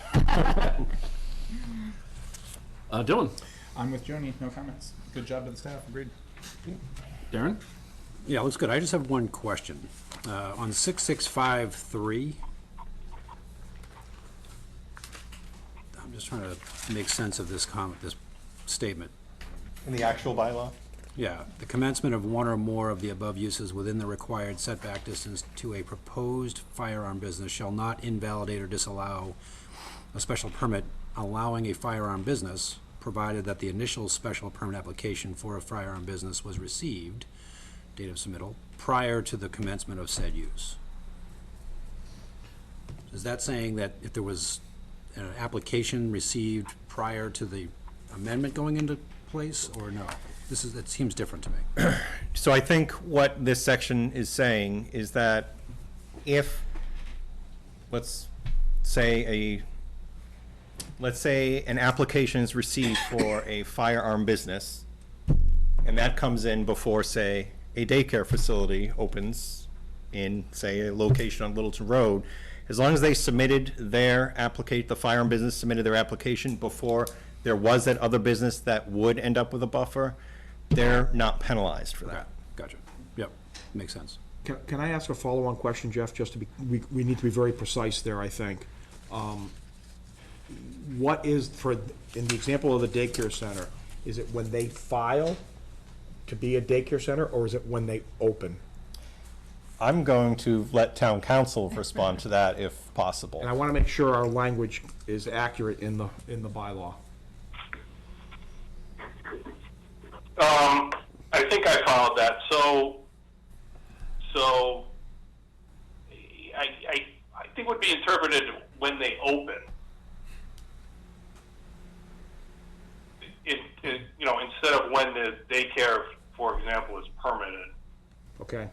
Speaker 1: Dylan?
Speaker 9: I'm with Joni, no comments. Good job to the staff, agreed.
Speaker 1: Darren?
Speaker 10: Yeah, looks good. I just have one question. On 6653, I'm just trying to make sense of this comment, this statement.
Speaker 3: In the actual bylaw?
Speaker 10: Yeah, the commencement of one or more of the above uses within the required setback distance to a proposed firearm business shall not invalidate or disallow a special permit allowing a firearm business, provided that the initial special permit application for a firearm business was received, date of submittal, prior to the commencement of said use. Is that saying that if there was an application received prior to the amendment going into place, or no? It seems different to me.
Speaker 3: So I think what this section is saying is that if, let's say an application is received for a firearm business, and that comes in before, say, a daycare facility opens in, say, a location on Littleton Road, as long as they submitted their the firearm business submitted their application before there was that other business that would end up with a buffer, they're not penalized for that.
Speaker 10: Gotcha. Yep, makes sense.
Speaker 6: Can I ask a follow-on question, Jeff, just to be, we need to be very precise there, I think. What is, in the example of the daycare center, is it when they file to be a daycare center, or is it when they open?
Speaker 3: I'm going to let town council respond to that if possible.
Speaker 6: And I want to make sure our language is accurate in the bylaw.
Speaker 1: I think I followed that. So I think would be interpreted when they open. Instead of when the daycare, for example, is permitted.
Speaker 6: Okay.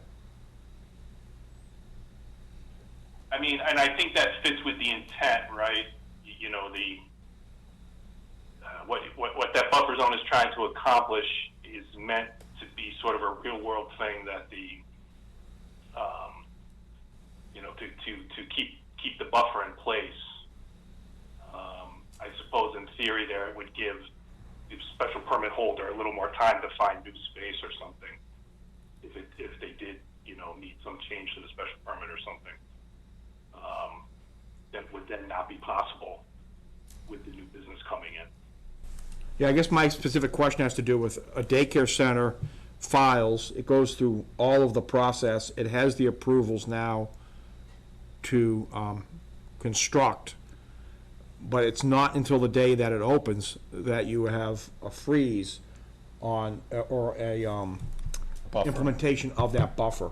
Speaker 1: I mean, and I think that fits with the intent, right? What that buffer zone is trying to accomplish is meant to be sort of a real world thing that to keep the buffer in place. I suppose in theory there it would give the special permit holder a little more time to find new space or something if they did need some change to the special permit or something. That would then not be possible with the new business coming in.
Speaker 6: Yeah, I guess my specific question has to do with a daycare center files, it goes through all of the process, it has the approvals now to construct, but it's not until the day that it opens that you have a freeze on, or a
Speaker 3: Buffer.
Speaker 6: implementation of that buffer.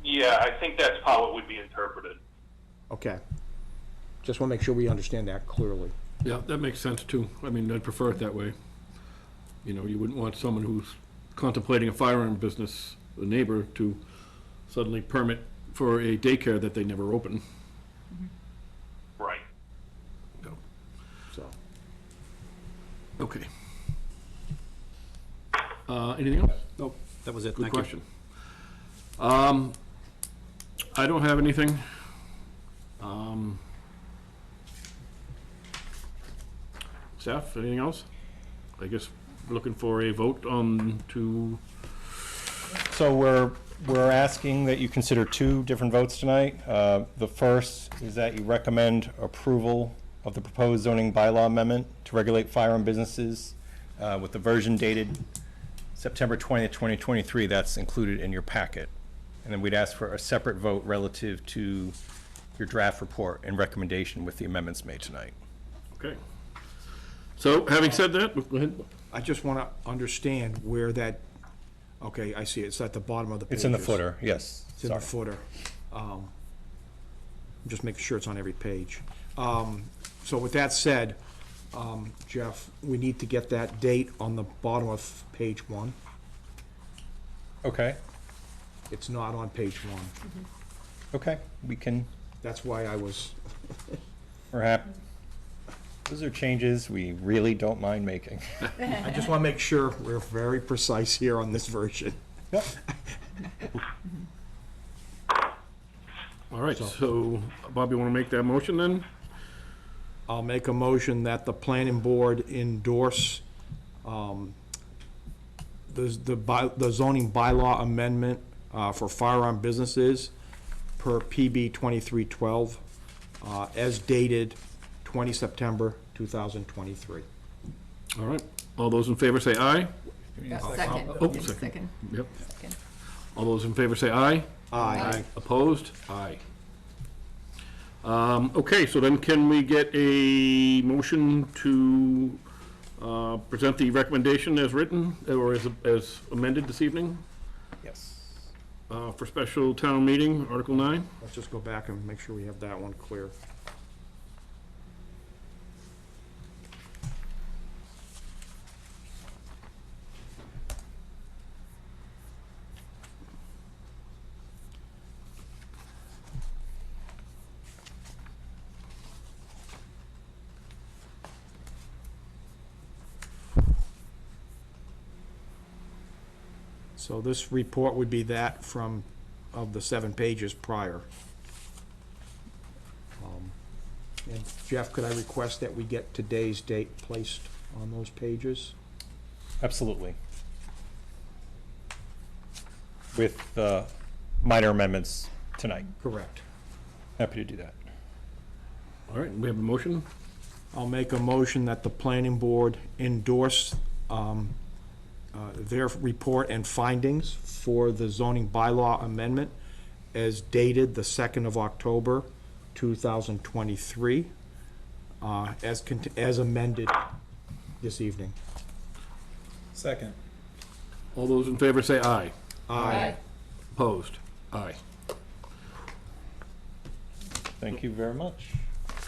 Speaker 1: Yeah, I think that's how it would be interpreted.
Speaker 6: Okay. Just want to make sure we understand that clearly.
Speaker 1: Yeah, that makes sense too. I mean, I'd prefer it that way. You wouldn't want someone who's contemplating a firearm business, a neighbor, to suddenly permit for a daycare that they never open. Right.
Speaker 6: So,
Speaker 1: Okay. Anything else?
Speaker 10: Nope, that was it.
Speaker 1: Good
Speaker 10: Thank you.
Speaker 1: question. I don't have anything. Staff, anything else? I guess we're looking for a vote on to,
Speaker 3: So we're asking that you consider two different votes tonight. The first is that you recommend approval of the proposed zoning bylaw amendment to regulate firearm businesses with the version dated September 20th, 2023. That's included in your packet. And then we'd ask for a separate vote relative to your draft report and recommendation with the amendments made tonight.
Speaker 1: okay. So, having said that, go ahead.
Speaker 6: I just want to understand where that, okay, I see it. It's at the bottom of the pages.
Speaker 3: It's in the footer, yes.
Speaker 6: It's in the footer. I'm just making sure it's on every page. So with that said, Jeff, we need to get that date on the bottom of page 1.
Speaker 3: Okay,
Speaker 6: It's not on page 1.
Speaker 3: okay, we can
Speaker 6: That's why I was,
Speaker 3: perhaps, those are changes we really don't mind making.
Speaker 6: I just want to make sure we're very precise here on this version.
Speaker 3: Yep.
Speaker 1: All right, so, Bob, you want to make that motion then?
Speaker 6: I'll make a motion that the planning board endorse the zoning bylaw amendment for firearm businesses per PB 2312 as dated 20 September 2023.
Speaker 1: All right, all those in favor say aye.
Speaker 8: Second.
Speaker 1: Oh,
Speaker 8: Yes,
Speaker 1: second. Yep.
Speaker 8: Second.
Speaker 1: All those in favor say aye.
Speaker 6: Aye.
Speaker 1: Opposed? Aye. Okay, so then can we get a motion to present the recommendation as written, or as amended this evening,
Speaker 3: Yes.
Speaker 1: for special town meeting, Article 9?
Speaker 6: Let's just go back and make sure we have that one clear. So this report would be that of the 7 pages prior. And Jeff, could I request that we get today's date placed on those pages?
Speaker 3: Absolutely. With minor amendments tonight.
Speaker 6: Correct.
Speaker 3: Happy to do that.
Speaker 1: All right, we have a motion.
Speaker 6: I'll make a motion that the planning board endorse their report and findings for the zoning bylaw amendment as dated the 2nd of October, 2023, as amended this evening.
Speaker 9: Second.
Speaker 1: All those in favor say aye.
Speaker 6: Aye.
Speaker 1: Opposed? Aye.
Speaker 3: Thank you very much.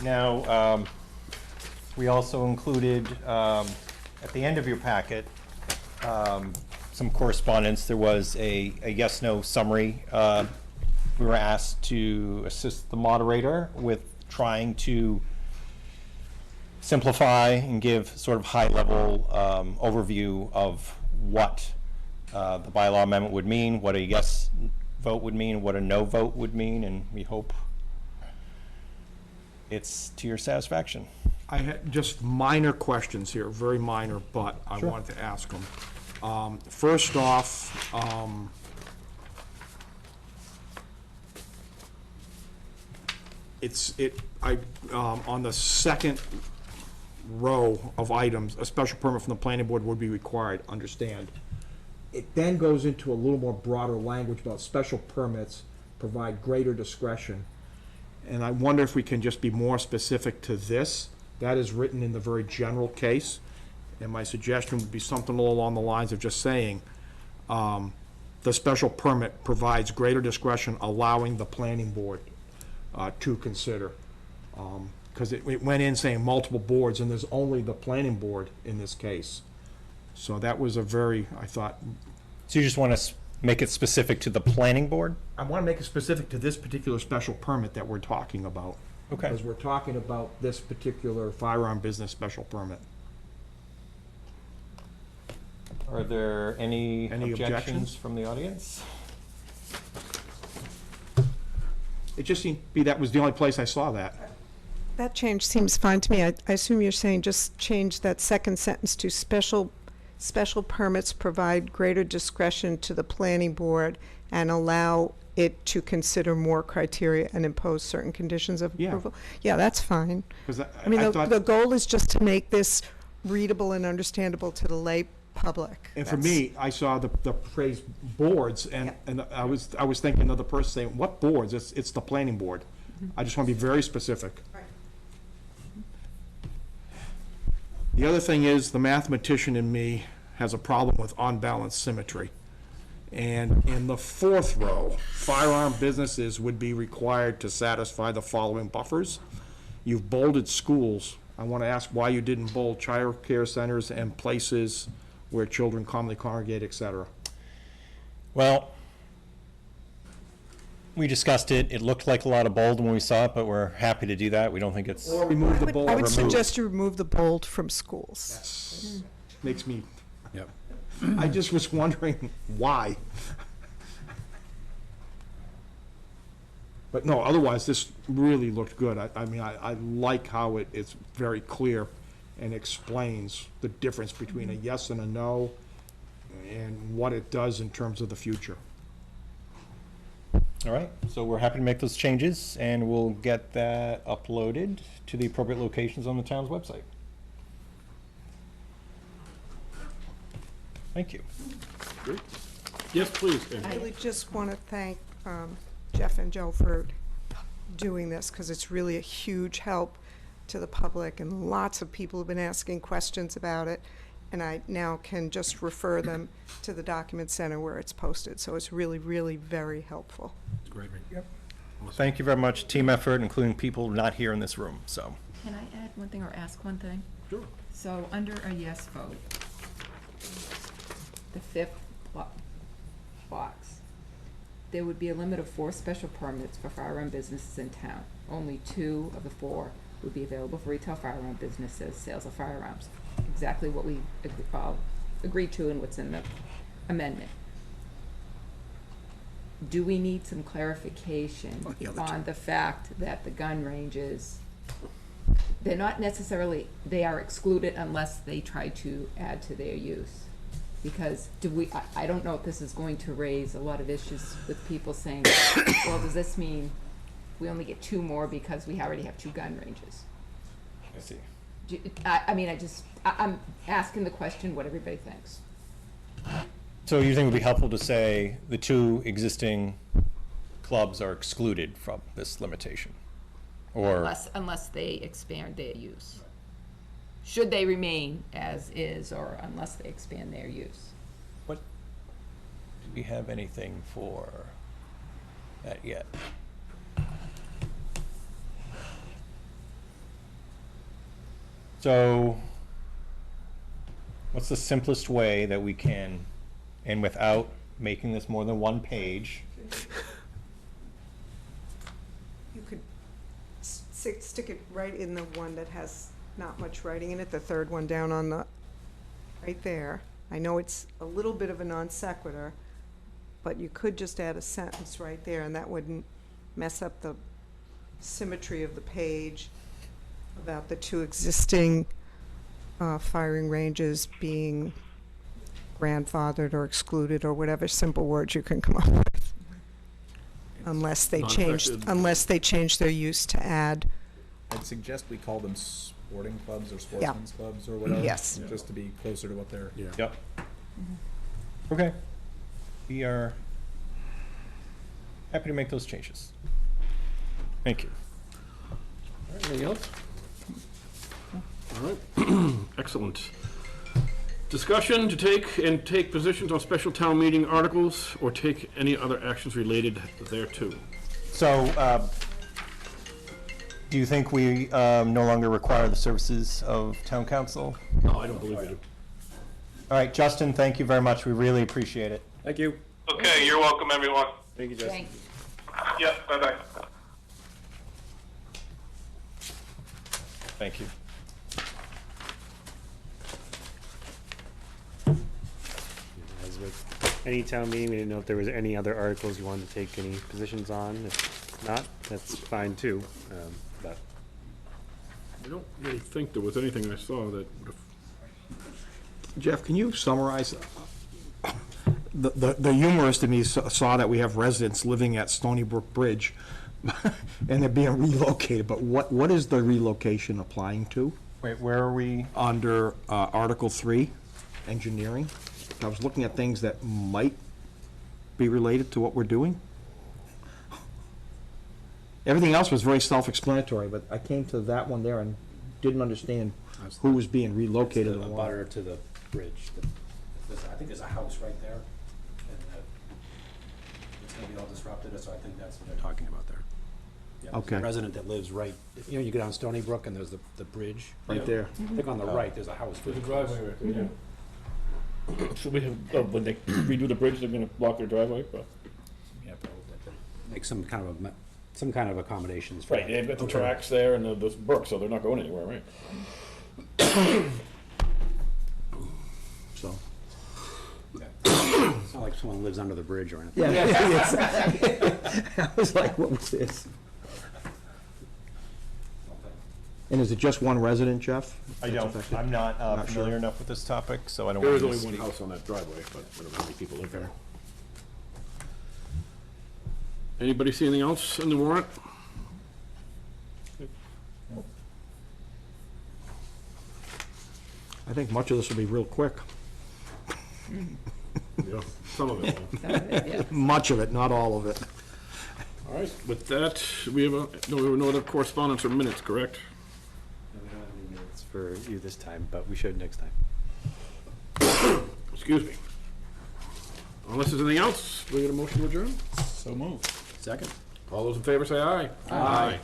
Speaker 3: Now, we also included, at the end of your packet, some correspondence. There was a yes/no summary. We were asked to assist the moderator with trying to simplify and give sort of high-level overview of what the bylaw amendment would mean, what a yes vote would mean, what a no vote would mean, and we hope it's to your satisfaction.
Speaker 6: I had just minor questions here, very minor, but I
Speaker 3: Sure.
Speaker 6: wanted to ask them. First off, on the second row of items, a special permit from the planning board would be required, understand. It then goes into a little more broader language about special permits provide greater discretion. And I wonder if we can just be more specific to this. That is written in the very general case. And my suggestion would be something along the lines of just saying, the special permit provides greater discretion, allowing the planning board to consider. Because it went in saying multiple boards, and there's only the planning board in this case. So that was a very, I thought,
Speaker 3: So you just want to make it specific to the planning board?
Speaker 6: I want to make it specific to this particular special permit that we're talking about.
Speaker 3: Okay.
Speaker 6: Because we're talking about this particular firearm business special permit.
Speaker 3: Are there any
Speaker 6: Any
Speaker 3: objections
Speaker 6: objections?
Speaker 3: from the audience?
Speaker 6: It just seemed to be that was the only place I saw that.
Speaker 13: That change seems fine to me. I assume you're saying just change that second sentence to special permits provide greater discretion to the planning board and allow it to consider more criteria and impose certain conditions of
Speaker 6: Yeah.
Speaker 13: approval. Yeah, that's fine.
Speaker 6: 'Cause
Speaker 13: I mean,
Speaker 6: I
Speaker 13: the
Speaker 6: thought,
Speaker 13: goal is just to make this readable and understandable to the lay public.
Speaker 6: and for
Speaker 13: That's-
Speaker 6: me, I saw the phrase boards, and I was thinking of the person saying, what boards? It's the planning board. I just want to be very specific. The other thing is, the mathematician in me has a problem with unbalanced symmetry. And in the fourth row, firearm businesses would be required to satisfy the following buffers. You've bolded schools. I want to ask why you didn't bold child care centers and places where children commonly congregate, et cetera.
Speaker 3: Well, we discussed it. It looked like a lot of bold when we saw it, but we're happy to do that. We don't think it's,
Speaker 6: Or remove the bold.
Speaker 13: I would
Speaker 3: remove.
Speaker 13: suggest you remove the bold from schools.
Speaker 6: Makes me,
Speaker 10: Yep.
Speaker 6: I just was wondering why. But no, otherwise, this really looked good. I mean, I like how it's very clear and explains the difference between a yes and a no and what it does in terms of the future.
Speaker 3: all right. So we're happy to make those changes, and we'll get that uploaded to the appropriate locations on the town's website. Thank you.
Speaker 1: Yes, please.
Speaker 13: I really just want to thank Jeff and Joe for doing this, because it's really a huge help to the public, and lots of people have been asking questions about it, and I now can just refer them to the document center where it's posted, so it's really, really very helpful.
Speaker 1: Great.
Speaker 3: Thank you very much. Team effort, including people not here in this room, so.
Speaker 8: Can I add one thing or ask one thing?
Speaker 1: Sure.
Speaker 8: So, under a yes vote, the fifth box, there would be a limit of 4 special permits for firearm businesses in town. Only 2 of the 4 would be available for retail firearm businesses, sales of firearms. Exactly what we agreed to and what's in the amendment. Do we need some clarification on the fact that the gun ranges they're not necessarily, they are excluded unless they try to add to their use. Because I don't know if this is going to raise a lot of issues with people saying, well, does this mean we only get 2 more because we already have 2 gun ranges?
Speaker 3: I see.
Speaker 8: I'm asking the question what everybody thinks.
Speaker 3: So you think it would be helpful to say the 2 existing clubs are excluded from this limitation? Or,
Speaker 8: Unless they expand their use. Should they remain as is, or unless they expand their use?
Speaker 3: do we have anything for that yet? So, what's the simplest way that we can, and without making this more than 1 page,
Speaker 13: You could stick it right in the one that has not much writing in it, the third one down on the, right there. I know it's a little bit of a non sequitur, but you could just add a sentence right there, and that wouldn't mess up the symmetry of the page about the 2 existing firing ranges being grandfathered or excluded, or whatever simple words you can come up with. Unless they change their use to add.
Speaker 9: I'd suggest we call them sporting clubs or sportsmen's clubs or whatever.
Speaker 13: Yes.
Speaker 9: Just to be closer to what they're.
Speaker 3: Yep. Okay. We are happy to make those changes. Thank you.
Speaker 1: All right, anything else? All right, excellent. Discussion to take positions on special town meeting articles or take any other actions related thereto.
Speaker 3: So, do you think we no longer require the services of town council?
Speaker 1: No, I don't believe we do.
Speaker 3: All right, Justin, thank you very much. We really appreciate it.
Speaker 6: Thank you.
Speaker 14: Okay, you're welcome, everyone.
Speaker 6: Thank you, Justin.
Speaker 8: Thanks.
Speaker 14: Yep, bye-bye.
Speaker 3: Thank you.
Speaker 2: As with any town meeting, we didn't know if there was any other articles you wanted to take any positions on. If not, that's fine too. But
Speaker 1: I don't really think there was anything I saw that would have.
Speaker 6: Jeff, can you summarize? The humorist in me saw that we have residents living at Stony Brook Bridge, and they're being relocated, but what is the relocation applying to?
Speaker 3: Wait, where are we?
Speaker 6: Under Article 3, engineering. I was looking at things that might be related to what we're doing. Everything else was very self-explanatory, but I came to that one there and didn't understand who was being relocated and why.
Speaker 10: Butter to the bridge. I think there's a house right there, and it's gonna be all disrupted, so I think that's what they're talking about there. Yeah, there's a
Speaker 6: Okay.
Speaker 10: resident that lives right, you go down Stony Brook and there's the bridge.
Speaker 6: Right there.
Speaker 10: I think on the right, there's a house.
Speaker 12: There's a driveway right there, yeah. So we have, when they redo the bridge, they're gonna block their driveway, but.
Speaker 10: Yeah, make some kind of accommodations for
Speaker 12: Right,
Speaker 10: that.
Speaker 12: they've got the tracks there and the brook, so they're not going anywhere, right?
Speaker 6: So.
Speaker 10: It's not like someone lives under the bridge or anything.
Speaker 6: I was like, what was this? And is it just one resident, Jeff?
Speaker 3: I
Speaker 6: that's
Speaker 3: don't,
Speaker 6: affected?
Speaker 3: I'm not
Speaker 6: Not
Speaker 3: familiar
Speaker 6: sure.
Speaker 3: enough with this topic, so I don't
Speaker 1: There
Speaker 3: want
Speaker 1: is
Speaker 3: to
Speaker 1: only one
Speaker 3: speak.
Speaker 1: house on that driveway, but I don't know how many people live there. Anybody see anything else in the warrant?
Speaker 6: I think much of this will be real quick.
Speaker 1: Yeah, some of it.
Speaker 8: Some of it, yeah.
Speaker 6: Much of it, not all of it.
Speaker 1: All right, with that, we have no other correspondence or minutes, correct?
Speaker 2: no, we don't have any minutes for you this time, but we should next time.
Speaker 1: Excuse me. Unless there's anything else, we get a motion to adjourn?
Speaker 9: So moved.
Speaker 10: Second.
Speaker 1: All those in favor say aye. Aye.